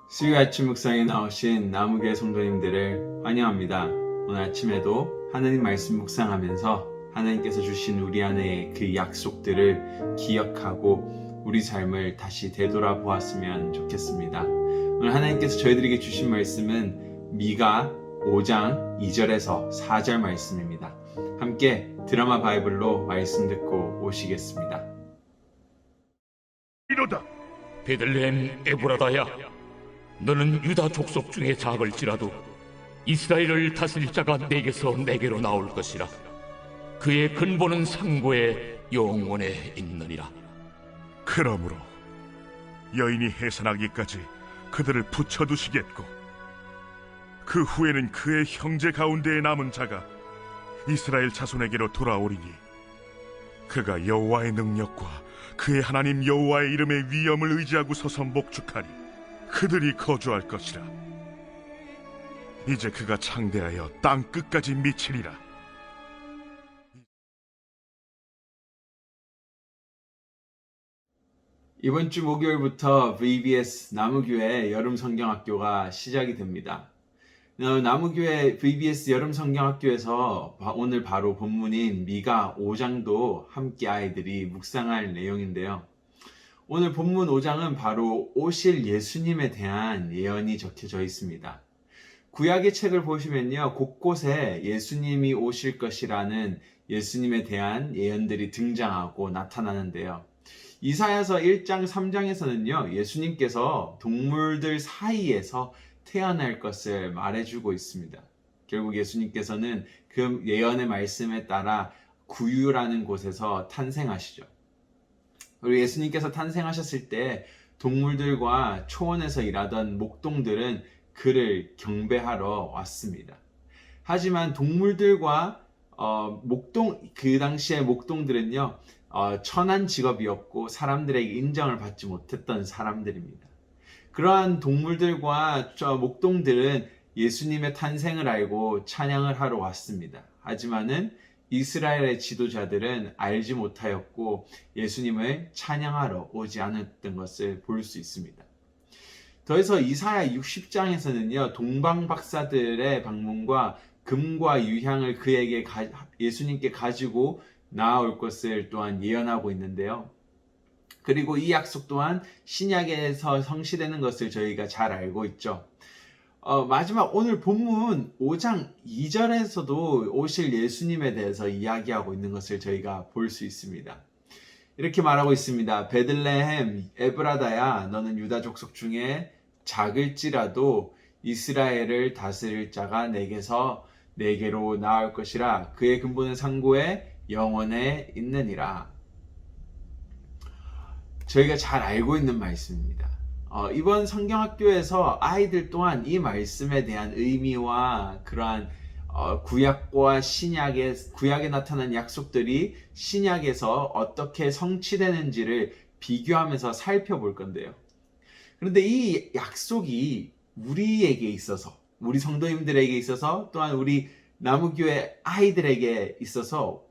수요 아침 묵상에 나오신 나무교회 성도님들을 환영합니다. 오늘 아침에도 하나님 말씀 묵상하면서 하나님께서 주신 우리 안에 그 약속들을 기억하고 우리 삶을 다시 되돌아보았으면 좋겠습니다. 오늘 하나님께서 저희들에게 주신 말씀은 미가 5장 2절에서 4절 말씀입니다. 함께 드라마 바이블로 말씀 듣고 오시겠습니다. 이로다. 베들레헴 에브라다야, 너는 유다 족속 중에 작을지라도 이스라엘을 다스릴 자가 내게서 내게로 나올 것이라. 그의 근본은 상고에 영원에 있느니라. 그러므로 여인이 해산하기까지 그들을 붙여두시겠고, 그 후에는 그의 형제 가운데에 남은 자가 이스라엘 자손에게로 돌아오리니 그가 여호와의 능력과 그의 하나님 여호와의 이름의 위엄을 의지하고 서서 목축하니 그들이 거주할 것이라. 이제 그가 창대하여 땅 끝까지 미치리라. 이번 주 목요일부터 VBS 나무교회 여름 성경학교가 시작이 됩니다. 나무교회 VBS 여름 성경학교에서 오늘 바로 본문인 미가 5장도 함께 아이들이 묵상할 내용인데요. 오늘 본문 5장은 바로 오실 예수님에 대한 예언이 적혀져 있습니다. 구약의 책을 보시면요, 곳곳에 예수님이 오실 것이라는 예수님에 대한 예언들이 등장하고 나타나는데요. 이사야서 1장 3장에서는요, 예수님께서 동물들 사이에서 태어날 것을 말해주고 있습니다. 결국 예수님께서는 그 예언의 말씀에 따라 구유라는 곳에서 탄생하시죠. 그리고 예수님께서 탄생하셨을 때 동물들과 초원에서 일하던 목동들은 그를 경배하러 왔습니다. 하지만 동물들과 그 당시의 목동들은요, 천한 직업이었고 사람들에게 인정을 받지 못했던 사람들입니다. 그러한 동물들과 목동들은 예수님의 탄생을 알고 찬양을 하러 왔습니다. 하지만은 이스라엘의 지도자들은 알지 못하였고 예수님을 찬양하러 오지 않았던 것을 볼 수 있습니다. 더해서 이사야 60장에서는요, 동방 박사들의 방문과 금과 유향을 예수님께 가지고 나아올 것을 또한 예언하고 있는데요. 그리고 이 약속 또한 신약에서 성취되는 것을 저희가 잘 알고 있죠. 마지막 오늘 본문 5장 2절에서도 오실 예수님에 대해서 이야기하고 있는 것을 저희가 볼 수 있습니다. 이렇게 말하고 있습니다. 베들레헴 에브라다야, 너는 유다 족속 중에 작을지라도 이스라엘을 다스릴 자가 내게로 나올 것이라. 그의 근본은 상고에 영원에 있느니라. 저희가 잘 알고 있는 말씀입니다. 이번 성경학교에서 아이들 또한 이 말씀에 대한 의미와 그러한 구약과 구약에 나타난 약속들이 신약에서 어떻게 성취되는지를 비교하면서 살펴볼 건데요. 그런데 이 약속이 우리에게 있어서, 우리 성도님들에게 있어서, 또한 우리 나무교회 아이들에게 있어서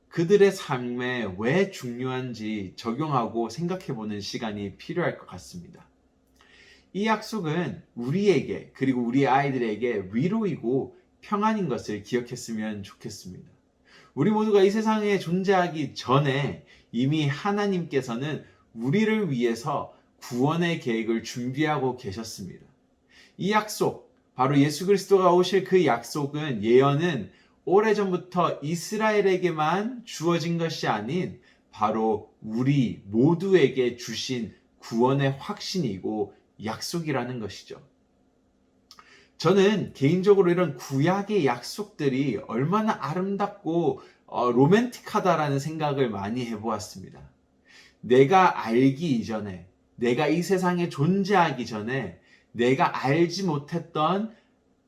그들의 삶에 왜 중요한지 적용하고 생각해보는 시간이 필요할 것 같습니다. 이 약속은 우리에게, 그리고 우리 아이들에게 위로이고 평안인 것을 기억했으면 좋겠습니다. 우리 모두가 이 세상에 존재하기 전에 이미 하나님께서는 우리를 위해서 구원의 계획을 준비하고 계셨습니다. 이 약속, 바로 예수 그리스도가 오실 그 약속은, 예언은 오래전부터 이스라엘에게만 주어진 것이 아닌 바로 우리 모두에게 주신 구원의 확신이고 약속이라는 것이죠. 저는 개인적으로 이런 구약의 약속들이 얼마나 아름답고 로맨틱하다라는 생각을 많이 해보았습니다. 내가 알기 이전에, 내가 이 세상에 존재하기 전에 내가 알지 못했던,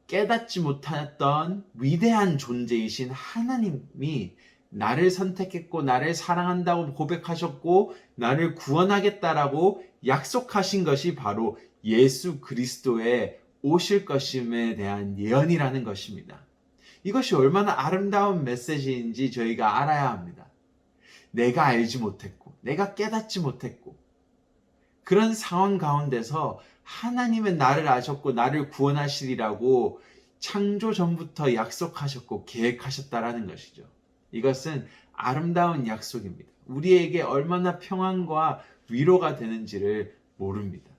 깨닫지 못했던 위대한 존재이신 하나님이 나를 선택했고 나를 사랑한다고 고백하셨고 나를 구원하겠다라고 약속하신 것이 바로 예수 그리스도의 오실 것임에 대한 예언이라는 것입니다. 이것이 얼마나 아름다운 메시지인지 저희가 알아야 합니다. 내가 알지 못했고 내가 깨닫지 못했고 그런 상황 가운데서 하나님은 나를 아셨고 나를 구원하시리라고 창조 전부터 약속하셨고 계획하셨다라는 것이죠. 이것은 아름다운 약속입니다. 우리에게 얼마나 평안과 위로가 되는지를 모릅니다.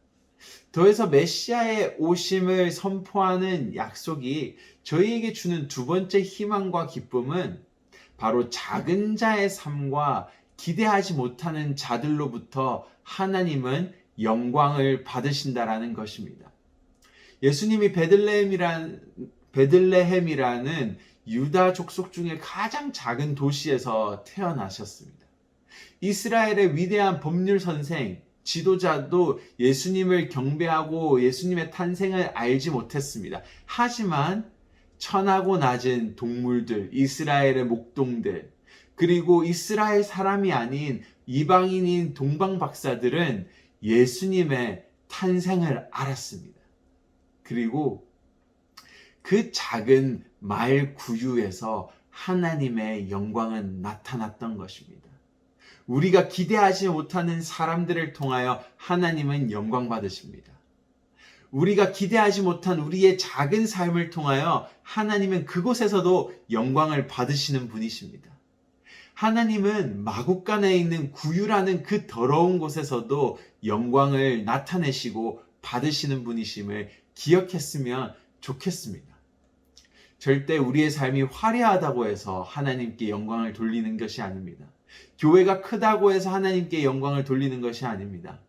더해서 메시아의 오심을 선포하는 약속이 저희에게 주는 두 번째 희망과 기쁨은 바로 작은 자의 삶과 기대하지 못하는 자들로부터 하나님은 영광을 받으신다라는 것입니다. 예수님이 베들레헴이라는 유다 족속 중에 가장 작은 도시에서 태어나셨습니다. 이스라엘의 위대한 법률 선생, 지도자도 예수님을 경배하고 예수님의 탄생을 알지 못했습니다. 하지만 천하고 낮은 동물들, 이스라엘의 목동들, 그리고 이스라엘 사람이 아닌 이방인인 동방 박사들은 예수님의 탄생을 알았습니다. 그리고 그 작은 마을 구유에서 하나님의 영광은 나타났던 것입니다. 우리가 기대하지 못하는 사람들을 통하여 하나님은 영광 받으십니다. 우리가 기대하지 못한 우리의 작은 삶을 통하여 하나님은 그곳에서도 영광을 받으시는 분이십니다. 하나님은 마국간에 있는 구유라는 그 더러운 곳에서도 영광을 나타내시고 받으시는 분이심을 기억했으면 좋겠습니다. 절대 우리의 삶이 화려하다고 해서 하나님께 영광을 돌리는 것이 아닙니다. 교회가 크다고 해서 하나님께 영광을 돌리는 것이 아닙니다.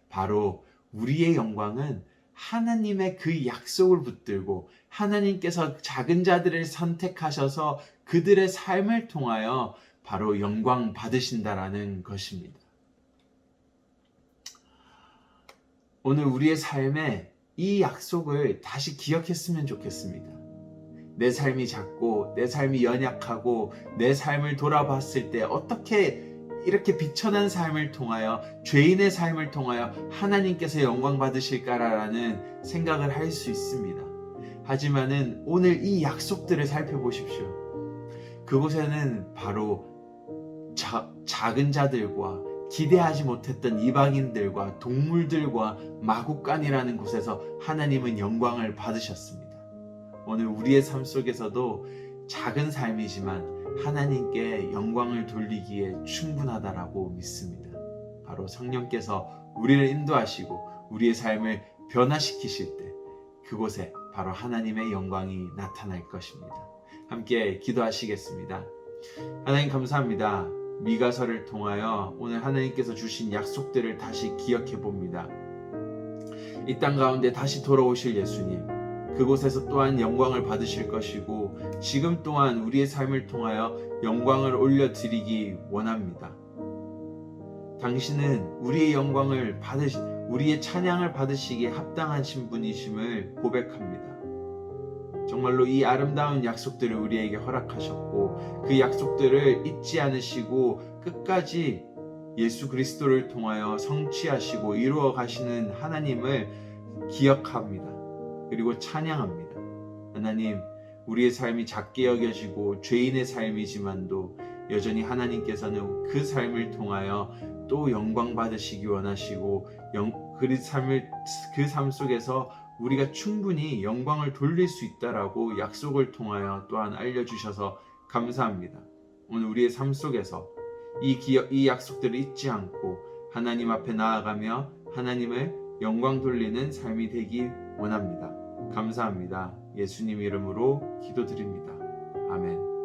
바로 우리의 영광은 하나님의 그 약속을 붙들고 하나님께서 작은 자들을 선택하셔서 그들의 삶을 통하여 바로 영광 받으신다라는 것입니다. 오늘 우리의 삶에 이 약속을 다시 기억했으면 좋겠습니다. 내 삶이 작고 내 삶이 연약하고 내 삶을 돌아봤을 때 어떻게 이렇게 비천한 삶을 통하여 죄인의 삶을 통하여 하나님께서 영광 받으실까라는 생각을 할 수 있습니다. 하지만은 오늘 이 약속들을 살펴보십시오. 그곳에는 바로 작은 자들과 기대하지 못했던 이방인들과 동물들과 마국간이라는 곳에서 하나님은 영광을 받으셨습니다. 오늘 우리의 삶 속에서도 작은 삶이지만 하나님께 영광을 돌리기에 충분하다라고 믿습니다. 바로 성령께서 우리를 인도하시고 우리의 삶을 변화시키실 때 그곳에 바로 하나님의 영광이 나타날 것입니다. 함께 기도하시겠습니다. 하나님 감사합니다. 미가서를 통하여 오늘 하나님께서 주신 약속들을 다시 기억해 봅니다. 이 땅 가운데 다시 돌아오실 예수님, 그곳에서 또한 영광을 받으실 것이고 지금 또한 우리의 삶을 통하여 영광을 올려드리기 원합니다. 당신은 우리의 우리의 찬양을 받으시기에 합당하신 분이심을 고백합니다. 정말로 이 아름다운 약속들을 우리에게 허락하셨고 그 약속들을 잊지 않으시고 끝까지 예수 그리스도를 통하여 성취하시고 이루어 가시는 하나님을 기억합니다. 그리고 찬양합니다. 하나님, 우리의 삶이 작게 여겨지고 죄인의 삶이지만도 여전히 하나님께서는 그 삶을 통하여 또 영광 받으시기 원하시고 그 삶 속에서 우리가 충분히 영광을 돌릴 수 있다라고 약속을 통하여 또한 알려주셔서 감사합니다. 오늘 우리의 삶 속에서 이 약속들을 잊지 않고 하나님 앞에 나아가며 하나님을 영광 돌리는 삶이 되기 원합니다. 감사합니다. 예수님 이름으로 기도드립니다. 아멘.